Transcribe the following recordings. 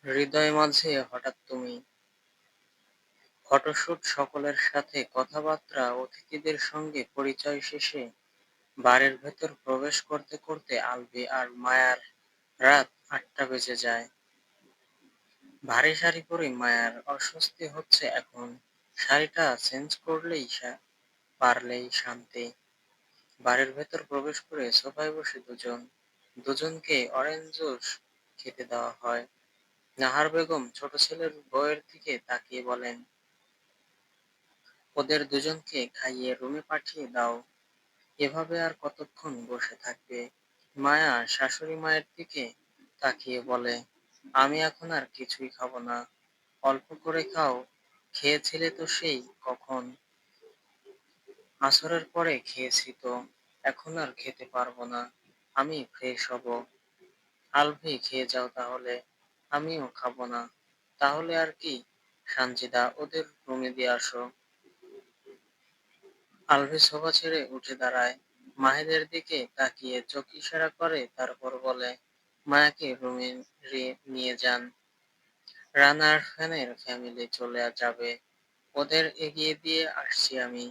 হৃদয় মাঝে হঠাৎ তুমি। ফটোশুট সকলের সাথে কথাবার্তা, অতিথিদের সঙ্গে পরিচয় শেষে বাড়ির ভেতর প্রবেশ করতে করতে আলভি আর মায়ার রাত ৮টা বেজে যায়। ভারী শাড়ি পরে মায়ার অস্বস্তি হচ্ছে এখন। শাড়িটা চেঞ্জ করলেই পারলেই শান্তি। বাড়ির ভেতর প্রবেশ করে সোফায় বসে দুজনকে অরেঞ্জ জুস খেতে দেওয়া হয়। নাহার বেগম ছোট ছেলের বউয়ের দিকে তাকিয়ে বলেন, ওদের দুজনকে খাইয়ে রুমে পাঠিয়ে দাও। এভাবে আর কতক্ষণ বসে থাকবে? মায়া শাশুড়ি মায়ের দিকে তাকিয়ে বলে, আমি এখন আর কিছুই খাবো না। অল্প করে খাও। খেয়েছিলে তো সেই কখন। আসরের পরে খেয়েছি তো। এখন আর খেতে পারবো না। আমি ফ্রেশ হব। আলভি, খেয়ে যাও তাহলে। আমিও খাবো না। তাহলে আর কি? সানজিদা, ওদের রুমে দিয়ে আসো। আলভি সোফা ছেড়ে উঠে দাঁড়ায়। মাহিদের দিকে তাকিয়ে চোখ ইশারা করে, তারপর বলে, মায়াকে রুমে নিয়ে যান। রানার খানের ফ্যামিলি চলে যাবে। ওদের এগিয়ে দিয়ে আসছি আমি।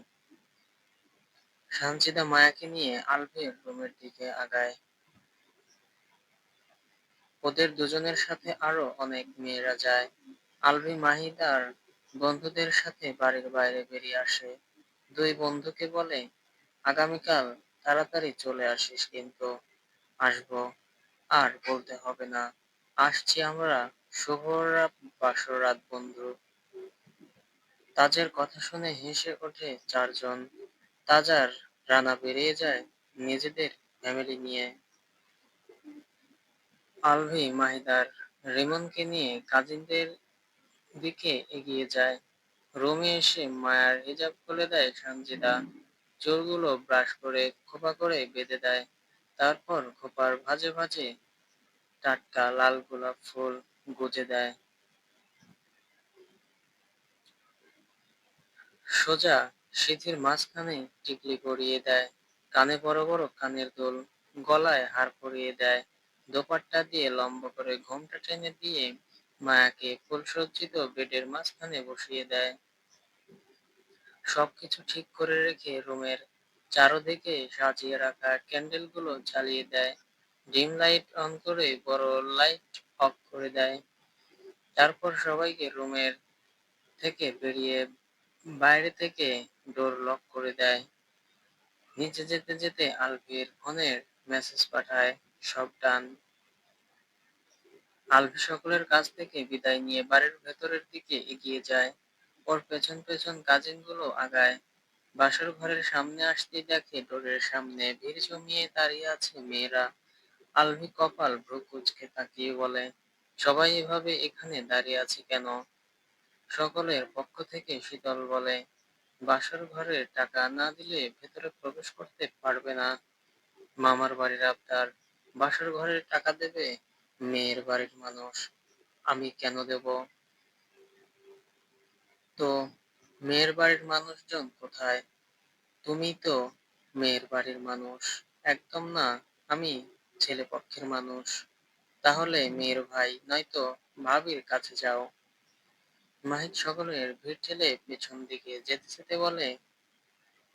সানজিদা মায়াকে নিয়ে আলভির রুমের দিকে আগায়। ওদের দুজনের সাথে আরো অনেক মেয়েরা যায়। আলভি মাহিদার বন্ধুদের সাথে বাড়ির বাইরে বেরিয়ে আসে। দুই বন্ধুকে বলে, আগামীকাল তাড়াতাড়ি চলে আসিস কিন্তু। আসবো। আর বলতে হবে না। আসছি আমরা। বাসর রাত বন্ধু। তাজের কথা শুনে হেসে ওঠে চারজন। তাজার রানা বেরিয়ে যায় নিজেদের ফ্যামিলি নিয়ে। আলভি মাহিদার রিমনকে নিয়ে কাজিনদের দিকে এগিয়ে যায়। রুমে এসে মায়ার হিজাব খুলে দেয় সানজিদা। চুলগুলো ব্রাশ করে খোপা করে বেঁধে দেয়। তারপর খোপার ভাঁজে ভাঁজে টাটকা লাল গোলাপ ফুল গুজে দেয়। সোজা সিঁথির মাঝখানে টিকলি পরিয়ে দেয়। কানে বড় বড় কানের দুল, গলায় হার পরিয়ে দেয়। দোপাট্টা দিয়ে লম্বা করে ঘোমটা টেনে দিয়ে মায়াকে ফুলসজ্জিত বেডের মাঝখানে বসিয়ে দেয়। সবকিছু ঠিক করে রেখে রুমের চারদিকে সাজিয়ে রাখা ক্যান্ডেলগুলো জ্বালিয়ে দেয়। ডিম লাইট অন করে বড় লাইট অফ করে দেয়। তারপর সবাইকে রুমের থেকে বেরিয়ে বাইরে থেকে ডোর লক করে দেয়। নিচে যেতে যেতে আলভির ফোনের মেসেজ পাঠায়, সব ডান। আলভি সকলের কাছ থেকে বিদায় নিয়ে বাড়ির ভেতরের দিকে এগিয়ে যায়। ওর পেছন পেছন কাজিনগুলো আগায়। বাসর ঘরের সামনে আসতেই দেখে ডোরের সামনে ভিড় জমিয়ে দাঁড়িয়ে আছে মেয়েরা। আলভি কপাল ভ্রু কুঁচকে তাকিয়ে বলে, সবাই এভাবে এখানে দাঁড়িয়ে আছে কেন? সকলের পক্ষ থেকে শীতল বলে, বাসর ঘরের টাকা না দিলে ভেতরে প্রবেশ করতে পারবে না। মামার বাড়ির আবদার। বাসর ঘরের টাকা দেবে মেয়ের বাড়ির মানুষ। আমি কেন দেব? তো মেয়ের বাড়ির মানুষজন কোথায়? তুমি তো মেয়ের বাড়ির মানুষ। একদম না। আমি ছেলে পক্ষের মানুষ। তাহলে মেয়ের ভাই নয়তো ভাবির কাছে যাও। মাহিদ সকলের ভিড় ঠেলে পেছন দিকে যেতে যেতে বলে,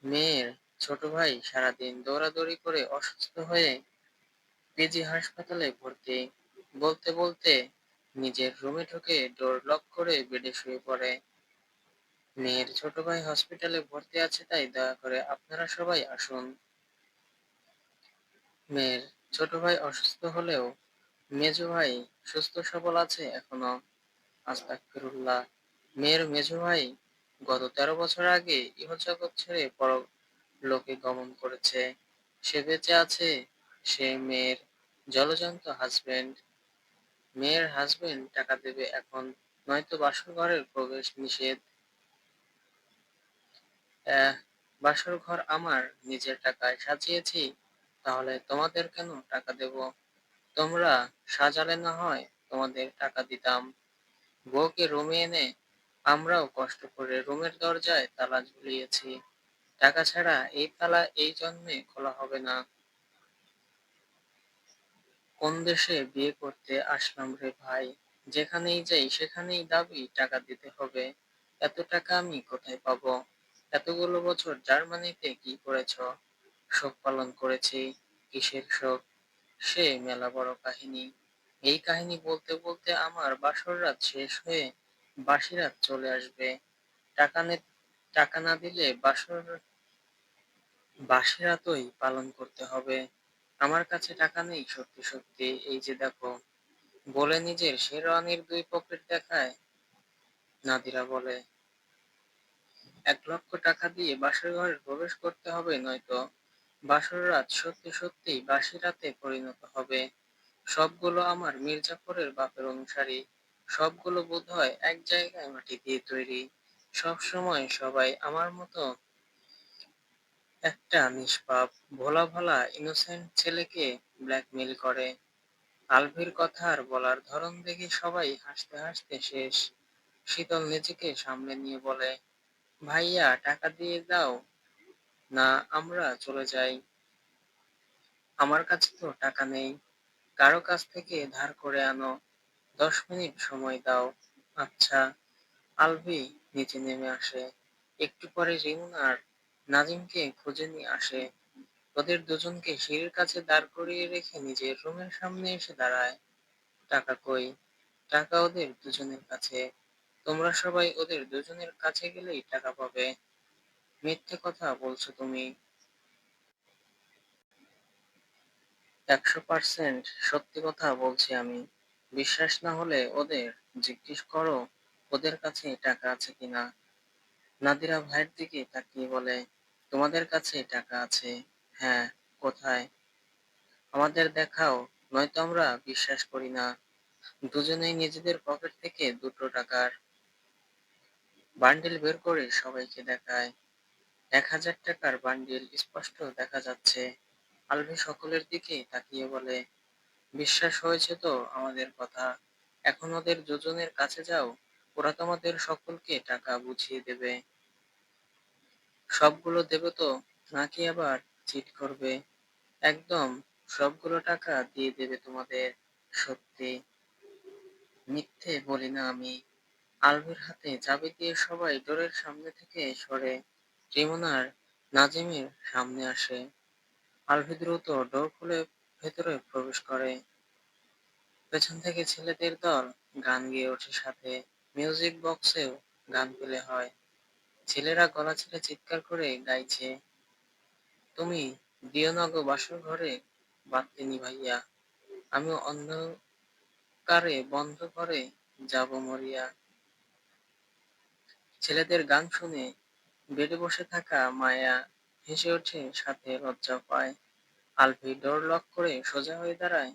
মেয়ের ছোট ভাই সারাদিন দৌড়াদৌড়ি করে অসুস্থ হয়ে পিজি হাসপাতালে ভর্তি। বলতে বলতে নিজের রুমে ঢুকে ডোর লক করে বেডে শুয়ে পড়ে। মেয়ের ছোট ভাই হসপিটালে ভর্তি আছে, তাই দয়া করে আপনারা সবাই আসুন। মেয়ের ছোট ভাই অসুস্থ হলেও মেজো ভাই সুস্থ সবল আছে এখনো। আস্তাগফিরুল্লাহ। মেয়ের মেজো ভাই গত ১৩ বছর আগে ইহজগৎ ছেড়ে পরলোকে গমন করেছে। সে বেঁচে আছে। সে মেয়ের জলজ্যান্ত হাজবেন্ড। মেয়ের হাজবেন্ড টাকা দেবে এখন, নয়তো বাসর ঘরের প্রবেশ নিষেধ। আহ, বাসর ঘর আমার নিজের টাকায় সাজিয়েছি, তাহলে তোমাদের কেন টাকা দেব? তোমরা সাজালে না হয় তোমাদের টাকা দিতাম। বউকে রুমে এনে আমরাও কষ্ট করে রুমের দরজায় তালা ঝুলিয়েছি। টাকা ছাড়া এই তালা এই জন্মে খোলা হবে না। কোন দেশে বিয়ে করতে আসলাম রে ভাই? যেখানেই যাই সেখানেই দাবি টাকা দিতে হবে। এত টাকা আমি কোথায় পাবো? এতগুলো বছর জার্মানিতে কি করেছ? শোক পালন করেছি। কিসের শোক? সে মেলা বড় কাহিনী। এই কাহিনী বলতে বলতে আমার বাসর রাত শেষ হয়ে বাসি রাত চলে আসবে। টাকা নে টাকা না দিলে বাসি রাতই পালন করতে হবে। আমার কাছে টাকা নেই সত্যি সত্যি, এই যে দেখো, বলে নিজের শেরওয়ানির ২ পকেট দেখায় নাদিরা বলে। ১,০০,০০০ টাকা দিয়ে বাসর ঘরে প্রবেশ করতে হবে, নয়তো বাসর রাত সত্যি সত্যিই বাসি রাতে পরিণত হবে। সবগুলো আমার মির্জাফরের বাপের অনুসারী। সবগুলো বোধহয় এক জায়গায় মাটি দিয়ে তৈরি। সবসময় সবাই আমার মতো একটা নিষ্পাপ, ভোলা ভালা ইনোসেন্ট ছেলেকে ব্ল্যাকমেইল করে। আলভির কথা আর বলার ধরন দেখে সবাই হাসতে হাসতে শেষ। শীতল নিজেকে সামলে নিয়ে বলে, ভাইয়া টাকা দিয়ে দাও না, আমরা চলে যাই। আমার কাছে তো টাকা নেই। কারো কাছ থেকে ধার করে আনো। ১০ মিনিট সময় দাও। আচ্ছা। আলভি নিচে নেমে আসে। একটু পরে রিমন আর নাজিমকে খুঁজে নিয়ে আসে। ওদের দুজনকে সিঁড়ির কাছে দাঁড় করিয়ে রেখে নিজের রুমের সামনে এসে দাঁড়ায়। টাকা কই? টাকা ওদের দুজনের কাছে। তোমরা সবাই ওদের দুজনের কাছে গেলেই টাকা পাবে। মিথ্যে কথা বলছো তুমি। ১০০% সত্যি কথা বলছি আমি। বিশ্বাস না হলে ওদের জিজ্ঞেস করো ওদের কাছে টাকা আছে কিনা। নাদিরা ভাইয়ের দিকে তাকিয়ে বলে, তোমাদের কাছে টাকা আছে? হ্যাঁ। কোথায়? আমাদের দেখাও, নয়তো আমরা বিশ্বাস করি না। দুজনেই নিজেদের পকেট থেকে ২টো টাকার বান্ডিল বের করে সবাইকে দেখায়। ১,০০০ টাকার বান্ডিল স্পষ্ট দেখা যাচ্ছে। আলভি সকলের দিকে তাকিয়ে বলে, বিশ্বাস হয়েছে তো আমাদের কথা? এখন ওদের দুজনের কাছে যাও। ওরা তোমাদের সকলকে টাকা বুঝিয়ে দেবে। সবগুলো দেবে তো? নাকি আবার চিট করবে? একদম সবগুলো টাকা দিয়ে দেবে তোমাদের। সত্যি? মিথ্যে বলি না আমি। আলভির হাতে চাবি দিয়ে সবাই ডোরের সামনে থেকে সরে রিমন আর নাজিমের সামনে আসে। আলভি দ্রুত ডোর খুলে ভেতরে প্রবেশ করে। পেছন থেকে ছেলেদের দল গান গেয়ে ওঠে, সাথে মিউজিক বক্সেও গান প্লে হয়। ছেলেরা গলা ছেড়ে চিৎকার করে গাইছে, তুমি দিও না গো বাসর ঘরে বাতি নিভাইয়া, আমি অন্ধকারে বন্ধ করে যাব মরিয়া। ছেলেদের গান শুনে বেডে বসে থাকা মায়া হেসে ওঠে, সাথে লজ্জাও পায়। আলভি ডোর লক করে সোজা হয়ে দাঁড়ায়।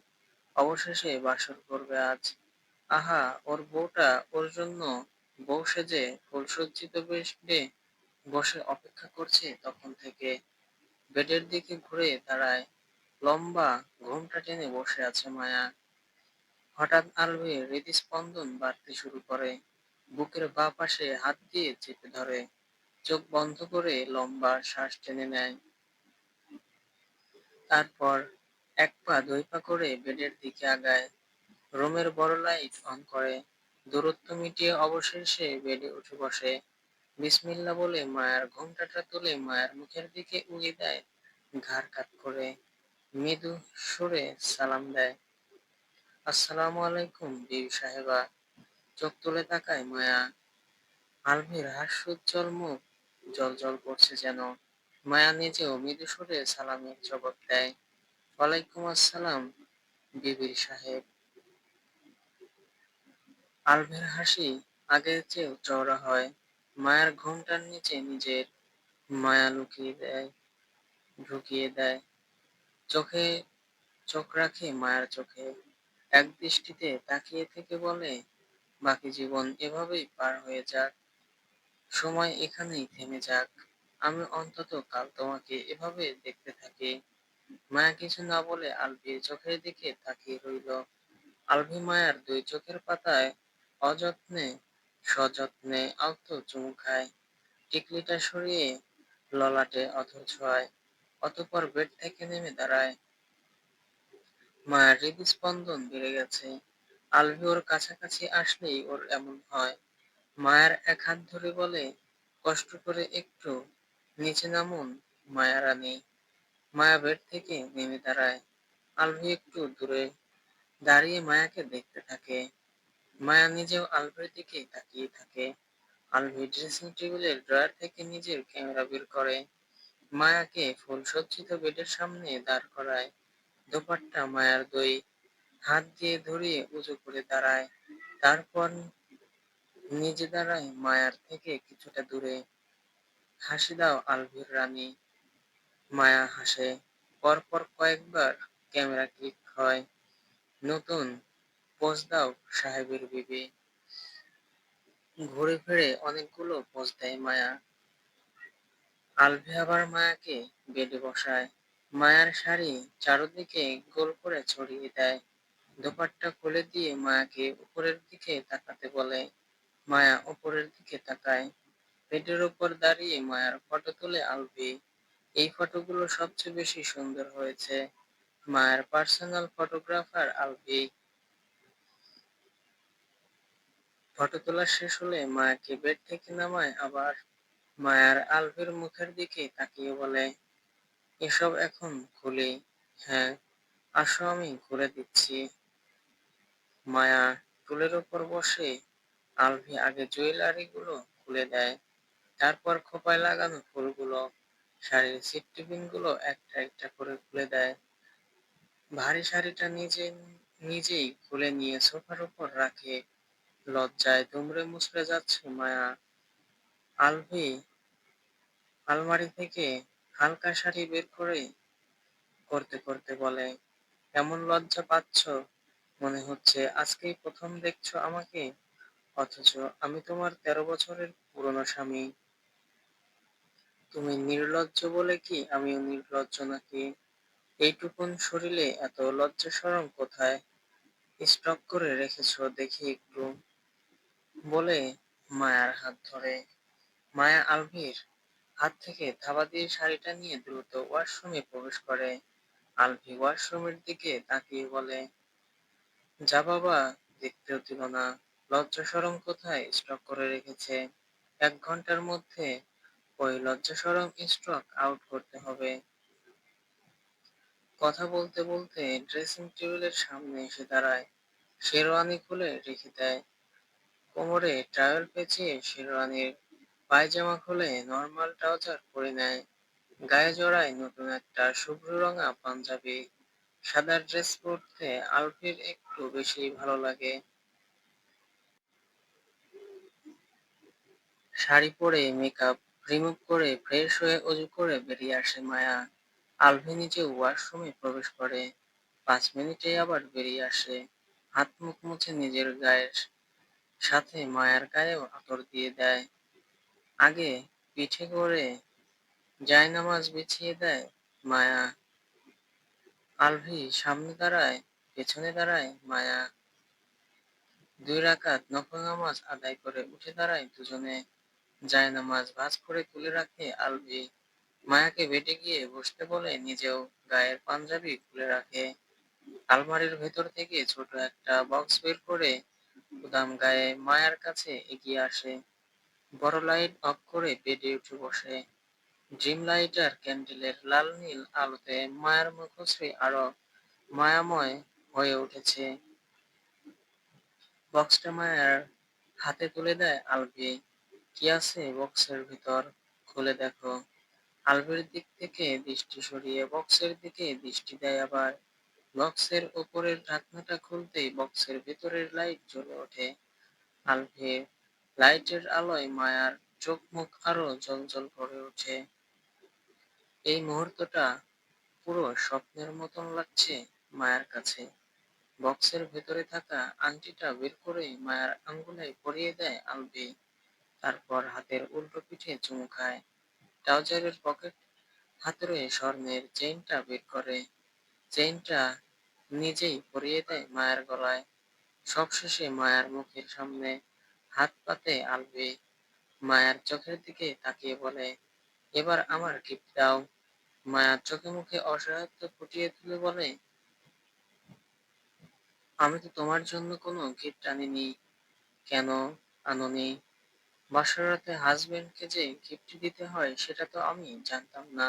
অবশেষে বাসর করবে আজ। আহা, ওর বউটা ওর জন্য বউ সেজে ফুলসজ্জিত বেডে বসে অপেক্ষা করছে তখন থেকে। বেডের দিকে ঘুরে দাঁড়ায়। লম্বা ঘোমটা টেনে বসে আছে মায়া। হঠাৎ আলভির হৃদস্পন্দন বাড়তে শুরু করে। বুকের বাঁ পাশে হাত দিয়ে চেপে ধরে। চোখ বন্ধ করে লম্বা শ্বাস টেনে নেয়। তারপর এক পা দুই পা করে বেডের দিকে আগায়। রুমের বড় লাইট অন করে। দূরত্ব মিটিয়ে অবশেষে বেডে উঠে বসে। বিসমিল্লাহ বলে মায়ের ঘোমটাটা তুলে মায়ের মুখের দিকে উগিয়ে দেয়। ঘাড় কাত করে মৃদু সুরে সালাম দেয়, আসসালামু আলাইকুম বিবি সাহেবা। চোখ তুলে তাকায় মায়া। আলভির হাস্যোজ্জ্বল মুখ জ্বলজ্বল করছে যেন। মায়া নিজেও মৃদু সুরে সালামের জবাব দেয়, ওয়ালাইকুম আসসালাম বিবির সাহেব। আলভির হাসি আগের চেয়েও চওড়া হয়। মায়ার ঘোমটার নিচে নিজের মায়া ঢুকিয়ে দেয়। চোখে চোখ রাখে মায়ার চোখে। এক দৃষ্টিতে তাকিয়ে থেকে বলে, বাকি জীবন এভাবেই পার হয়ে যাক। সময় এখানেই থেমে যাক। আমি অন্তত কাল তোমাকে এভাবে দেখতে থাকি। মায়া কিছু না বলে আলভির চোখের দিকে তাকিয়ে রইল। আলভি মায়ার ২ চোখের পাতায় অযত্নে সযত্নে আলতো চুমু খায়। টিকলিটা সরিয়ে ললাটে অধর ছোঁয়ায়। অতঃপর বেড থেকে নেমে দাঁড়ায়। মায়ের হৃদস্পন্দন বেড়ে গেছে। আলভি ওর কাছাকাছি আসলেই ওর এমন হয়। মায়ার এক হাত ধরে বলে, কষ্ট করে একটু নিচে নামুন মায়া রানী। মায়া বেড থেকে নেমে দাঁড়ায়। আলভি একটু দূরে দাঁড়িয়ে মায়াকে দেখতে থাকে। মায়া নিজেও আলভির দিকে তাকিয়ে থাকে। আলভি ড্রেসিং টেবিলের ড্রয়ার থেকে নিজের ক্যামেরা বের করে। মায়াকে ফুলসজ্জিত বেডের সামনে দাঁড় করায়। দোপাট্টা মায়ার দুই হাত দিয়ে ধরিয়ে উঁচু করে দাঁড়ায়। তারপর নিজে দাঁড়ায় মায়ার থেকে কিছুটা দূরে। হাসি দাও আলভির রানী। মায়া হাসে। পরপর কয়েকবার ক্যামেরা ক্লিক হয়। নতুন পোজ দাও সাহেবের বিবি। ঘুরে ফিরে অনেকগুলো পোজ দেয় মায়া। আলভি আবার মায়াকে বেডে বসায়। মায়ার শাড়ি চারদিকে গোল করে ছড়িয়ে দেয়। দোপাট্টা খুলে দিয়ে মায়াকে উপরের দিকে তাকাতে বলে। মায়া উপরের দিকে তাকায়। বেডের উপর দাঁড়িয়ে মায়ার ফটো তোলে আলভি। এই ফটোগুলো সবচেয়ে বেশি সুন্দর হয়েছে। মায়ের পার্সোনাল ফটোগ্রাফার আলভি। ফটো তোলা শেষ হলে মায়াকে বেড থেকে নামায় আবার। মায়ার আলভির মুখের দিকে তাকিয়ে বলে, এসব এখন খুলি? হ্যাঁ, আসো আমি খুলে দিচ্ছি। মায়া টুলের উপর বসে। আলভি আগে জুয়েলারি গুলো খুলে দেয়। তারপর খোঁপায় লাগানো ফুলগুলো, শাড়ির সিট গুলো একটা একটা করে খুলে দেয়। ভারী শাড়িটা নিজেই খুলে নিয়ে সোফার উপর রাখে। লজ্জায় দুমড়ে মুচড়ে যাচ্ছে মায়া। আলভি আলমারি থেকে হালকা শাড়ি বের করতে করতে বলে, এমন লজ্জা পাচ্ছ, মনে হচ্ছে আজকেই প্রথম দেখছো আমাকে। অথচ আমি তোমার 13 বছরের পুরনো স্বামী। তুমি নির্লজ্জ বলে কি আমিও নির্লজ্জ নাকি? এইটুকুন শরীরে এত লজ্জা শরম কোথায় স্টক করে রেখেছো দেখি একটু। বলে মায়ার হাত ধরে। মায়া আলভির হাত থেকে থাবা দিয়ে শাড়িটা নিয়ে দ্রুত ওয়াশরুমে প্রবেশ করে। আলভি ওয়াশরুমের দিকে তাকিয়ে বলে, যা বাবা, দেখতেও দিল না। লজ্জা শরম কোথায় স্টক করে রেখেছে। 1 ঘন্টার মধ্যে ওই লজ্জা শরম স্টক আউট করতে হবে। কথা বলতে বলতে ড্রেসিং টেবিলের সামনে এসে দাঁড়ায়। শেরওয়ানি খুলে রেখে দেয়। কোমরে টাওয়েল পেঁচিয়ে শেরওয়ানির পায়জামা খুলে নরমাল ট্রাউজার পরে নেয়। গায়ে জড়ায় নতুন একটা শুভ্র রঙা পাঞ্জাবি। সাদা ড্রেস পরতে আলভির একটু বেশি ভালো লাগে। শাড়ি পরে মেকআপ রিমুভ করে ফ্রেশ হয়ে অজু করে বেরিয়ে আসে মায়া। আলভি নিজে ওয়াশরুমে প্রবেশ করে। 5 মিনিটেই আবার বেরিয়ে আসে। হাত মুখ মুছে নিজের গায়ের সাথে মায়ার গায়েও আতর দিয়ে দেয়। আগে পিঠে করে জায়নামাজ বিছিয়ে দেয় মায়া। আলভি সামনে দাঁড়ায়, পেছনে দাঁড়ায় মায়া। 2 রাকাত নফল নামাজ আদায় করে উঠে দাঁড়ায় দুজনে। জায়নামাজ ভাঁজ করে তুলে রাখে আলভি। মায়াকে বেডে গিয়ে বসতে বলে নিজেও গায়ের পাঞ্জাবি খুলে রাখে। আলমারির ভেতর থেকে ছোট একটা বক্স বের করে গুদাম গায়ে মায়ার কাছে এগিয়ে আসে। বড় লাইট অফ করে বেডে উঠে বসে। ড্রিম লাইটার ক্যান্ডেলের লাল নীল আলোতে মায়ার মুখশ্রী আরো মায়াময় হয়ে উঠেছে। বক্সটা মায়ার হাতে তুলে দেয় আলভি। কি আছে বক্সের ভিতর, খুলে দেখো। আলভির দিক থেকে দৃষ্টি সরিয়ে বক্সের দিকে দৃষ্টি দেয় আবার। বক্সের উপরের ঢাকনাটা খুলতেই বক্সের ভেতরের লাইট জ্বলে ওঠে। আলভির লাইটের আলোয় মায়ার চোখ মুখ আরো জ্বলজ্বল করে ওঠে। এই মুহূর্তটা পুরো স্বপ্নের মতন লাগছে মায়ার কাছে। বক্সের ভেতরে থাকা আংটিটা বের করে মায়ার আঙ্গুলে পরিয়ে দেয় আলভি। তারপর হাতের উল্টো পিঠে চুমু খায়। ট্রাউজারের পকেট হাতুড়ে স্বর্ণের চেইনটা বের করে। চেইনটা নিজেই পরিয়ে দেয় মায়ের গলায়। সবশেষে মায়ের মুখের সামনে হাত পাতে আলভি। মায়ের চোখের দিকে তাকিয়ে বলে, এবার আমার গিফট দাও। মায়ার চোখে মুখে অসহায়ত্ব ফুটিয়ে তুলে বলে, আমি তো তোমার জন্য কোনো গিফট আনিনি। কেন আনোনি? বাসর রাতে হাসব্যান্ডকে যে গিফট দিতে হয় সেটা তো আমি জানতাম না।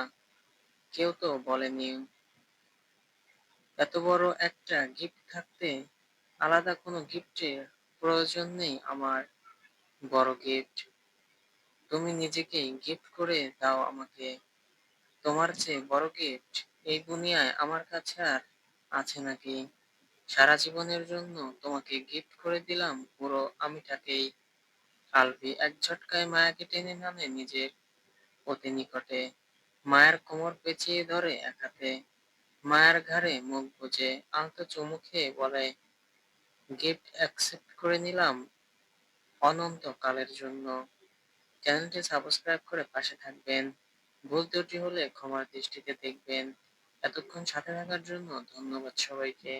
কেউ তো বলেনি। এত বড় একটা গিফট থাকতে আলাদা কোনো গিফটের প্রয়োজন নেই আমার। বড় গিফট তুমি নিজেকেই গিফট করে দাও আমাকে। তোমার চেয়ে বড় গিফট এই দুনিয়ায় আমার কাছে আর আছে নাকি? সারা জীবনের জন্য তোমাকে গিফট করে দিলাম পুরো আমিটাকেই। আলভি এক ঝটকায় মায়াকে টেনে নামে নিজের অতি নিকটে। মায়ের কোমর পেঁচিয়ে ধরে এক হাতে, মায়ের ঘাড়ে মুখ গুজে আলতো চুমু খেয়ে বলে, গিফট অ্যাকসেপ্ট করে নিলাম অনন্তকালের জন্য। চ্যানেলটি সাবস্ক্রাইব করে পাশে থাকবেন। ভুল ত্রুটি হলে ক্ষমার দৃষ্টিতে দেখবেন। এতক্ষণ সাথে থাকার জন্য ধন্যবাদ সবাইকে।